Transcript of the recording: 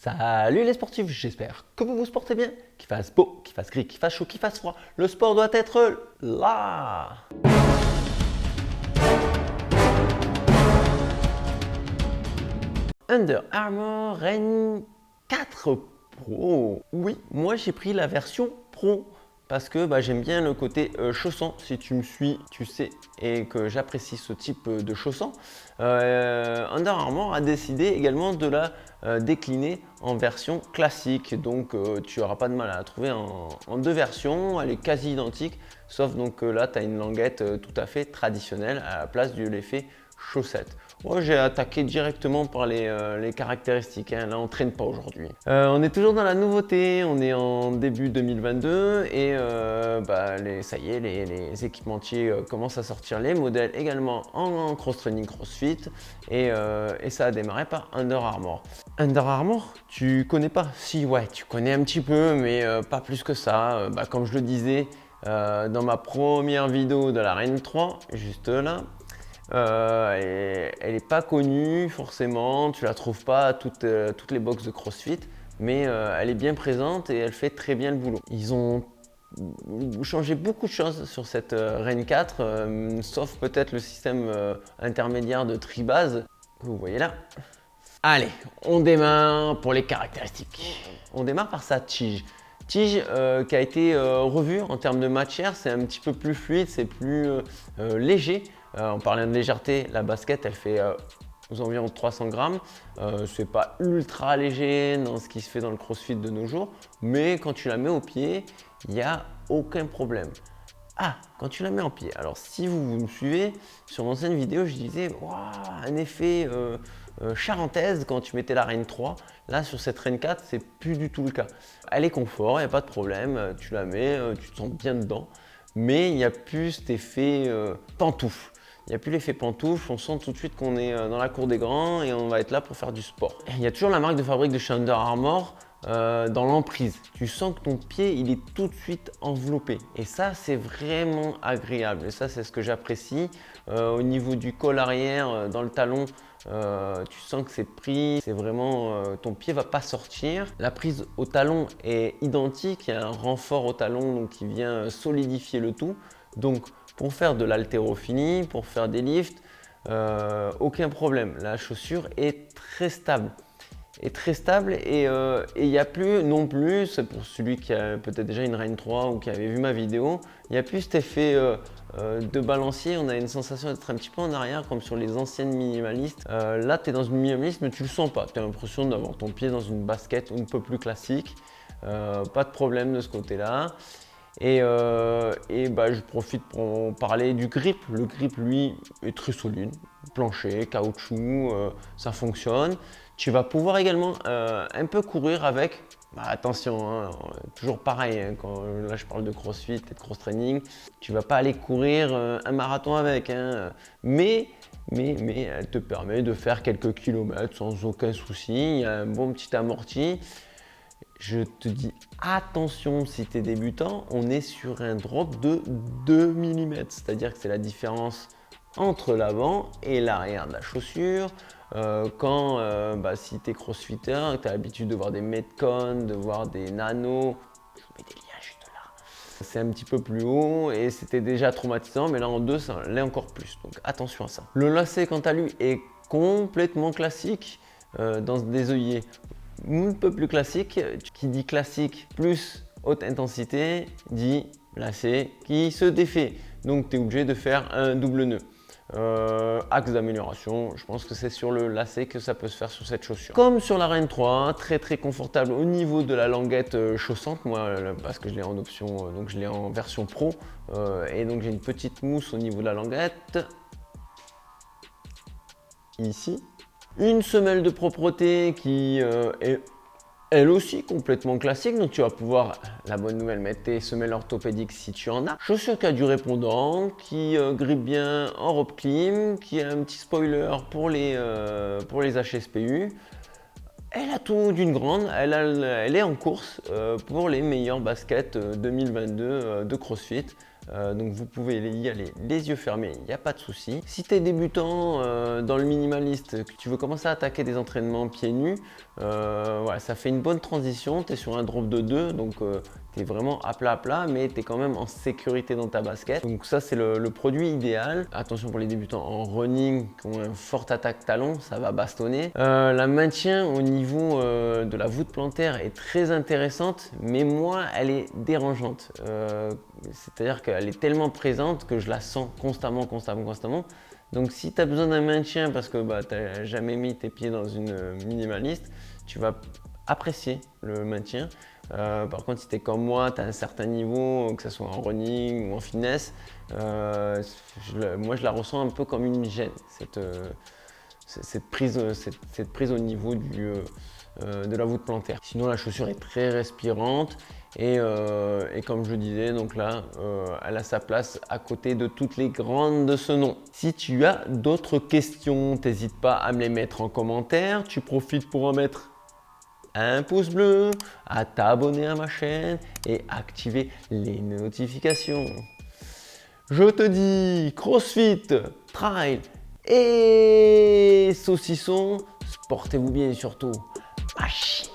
Salut les sportifs, j'espère que vous vous portez bien, qu'il fasse beau, qu'il fasse gris, qu'il fasse chaud, qu'il fasse froid. Le sport doit être là. Under Armour Rain 4 Pro. Oui, moi j'ai pris la version Pro parce que j'aime bien le côté chaussant. Si tu me suis, tu sais, et que j'apprécie ce type de chaussant. Under Armour a décidé également de la décliner en version classique. Donc tu n'auras pas de mal à la trouver en deux versions. Elle est quasi identique, sauf donc là tu as une languette tout à fait traditionnelle à la place de l'effet chaussette. Moi j'ai attaqué directement par les caractéristiques, hein. Là on traîne pas aujourd'hui. On est toujours dans la nouveauté, on est en début 2022 et ça y est, les équipementiers commencent à sortir les modèles également en cross-training crossfit et ça a démarré par Under Armour. Under Armour, tu connais pas? Si, ouais, tu connais un petit peu, mais pas plus que ça. Comme je le disais dans ma première vidéo de la Rain 3, juste là, elle n'est pas connue forcément, tu la trouves pas à toutes les box de CrossFit, mais elle est bien présente et elle fait très bien le boulot. Ils ont changé beaucoup de choses sur cette Rain 4, sauf peut-être le système intermédiaire de tri-base que vous voyez là. Allez, on démarre pour les caractéristiques. On démarre par sa tige. Tige qui a été revue en termes de matière, c'est un petit peu plus fluide, c'est plus léger. En parlant de légèreté, la basket elle fait aux environs de 300 grammes. C'est pas ultra léger dans ce qui se fait dans le crossfit de nos jours, mais quand tu la mets au pied, il n'y a aucun problème. Ah, quand tu la mets en pied. Alors si vous me suivez, sur mon ancienne vidéo, je disais un effet charentaise quand tu mettais la Rain 3. Là, sur cette Rain 4, c'est plus du tout le cas. Elle est confort, il n'y a pas de problème. Tu la mets, tu te sens bien dedans. Mais il n'y a plus cet effet pantoufle. Il n'y a plus l'effet pantoufle, on sent tout de suite qu'on est dans la cour des grands et on va être là pour faire du sport. Il y a toujours la marque de fabrique de chez Under Armour dans l'emprise. Tu sens que ton pied il est tout de suite enveloppé et ça c'est vraiment agréable et ça c'est ce que j'apprécie. Au niveau du col arrière, dans le talon, tu sens que c'est pris, c'est vraiment ton pied va pas sortir. La prise au talon est identique, il y a un renfort au talon donc, qui vient solidifier le tout. Donc pour faire de l'haltérophilie, pour faire des lifts, aucun problème. La chaussure est très stable. Et il n'y a plus non plus, c'est pour celui qui a peut-être déjà une Rain 3 ou qui avait vu ma vidéo, il n'y a plus cet effet de balancier, on a une sensation d'être un petit peu en arrière comme sur les anciennes minimalistes. Là tu es dans une minimaliste mais tu le sens pas, tu as l'impression d'avoir ton pied dans une basket un peu plus classique, pas de problème de ce côté-là. Je profite pour en parler du grip. Le grip, lui, est très solide. Plancher, caoutchouc, ça fonctionne. Tu vas pouvoir également un peu courir avec. Attention, hein, toujours pareil, hein, quand là je parle de crossfit et de cross-training, tu vas pas aller courir un marathon avec, hein, mais elle te permet de faire quelques kilomètres sans aucun souci. Il y a un bon petit amorti. Je te dis attention si tu es débutant, on est sur un drop de 2 mm, c'est-à-dire que c'est la différence entre l'avant et l'arrière de la chaussure. Si tu es crossfitter, tu as l'habitude de voir des Metcon, de voir des Nano, je vous mets des liens juste là. C'est un petit peu plus haut et c'était déjà traumatisant, mais là en 2, ça l'est encore plus, donc attention à ça. Le lacet, quant à lui, est complètement classique dans des œillets. Un peu plus classique, qui dit classique plus haute intensité, dit lacet qui se défait. Donc tu es obligé de faire un double nœud. Axe d'amélioration, je pense que c'est sur le lacet que ça peut se faire sur cette chaussure. Comme sur la Rain 3, très très confortable au niveau de la languette chaussante, moi parce que je l'ai en option, donc je l'ai en version pro, et donc j'ai une petite mousse au niveau de la languette, ici. Une semelle de propreté qui est elle aussi complètement classique, donc tu vas pouvoir, la bonne nouvelle, mettre tes semelles orthopédiques si tu en as. Chaussure qui a du répondant, qui grippe bien en robe clim, qui a un petit spoiler pour les HSPU. Elle a tout d'une grande, elle est en course pour les meilleures baskets 2022 de CrossFit. Donc vous pouvez y aller les yeux fermés, il n'y a pas de souci. Si tu es débutant dans le minimaliste, que tu veux commencer à attaquer des entraînements pieds nus, voilà, ça fait une bonne transition. Tu es sur un drop de 2, donc tu es vraiment à plat, mais tu es quand même en sécurité dans ta basket. Donc ça, c'est le produit idéal. Attention pour les débutants en running qui ont une forte attaque talon, ça va bastonner. La maintien au niveau de la voûte plantaire est très intéressante, mais moi, elle est dérangeante. C'est-à-dire qu'elle est tellement présente que je la sens constamment. Donc si tu as besoin d'un maintien parce que tu n'as jamais mis tes pieds dans une minimaliste, tu vas apprécier le maintien. Par contre, si tu es comme moi, tu as un certain niveau, que ce soit en running ou en fitness, moi je la ressens un peu comme une gêne, cette prise au niveau de la voûte plantaire. Sinon, la chaussure est très respirante et comme je le disais, donc là, elle a sa place à côté de toutes les grandes de ce nom. Si tu as d'autres questions, n'hésite pas à me les mettre en commentaire. Tu profites pour en mettre un pouce bleu, à t'abonner à ma chaîne et activer les notifications. Je te dis CrossFit, trail et saucisson, portez-vous bien et surtout, machine.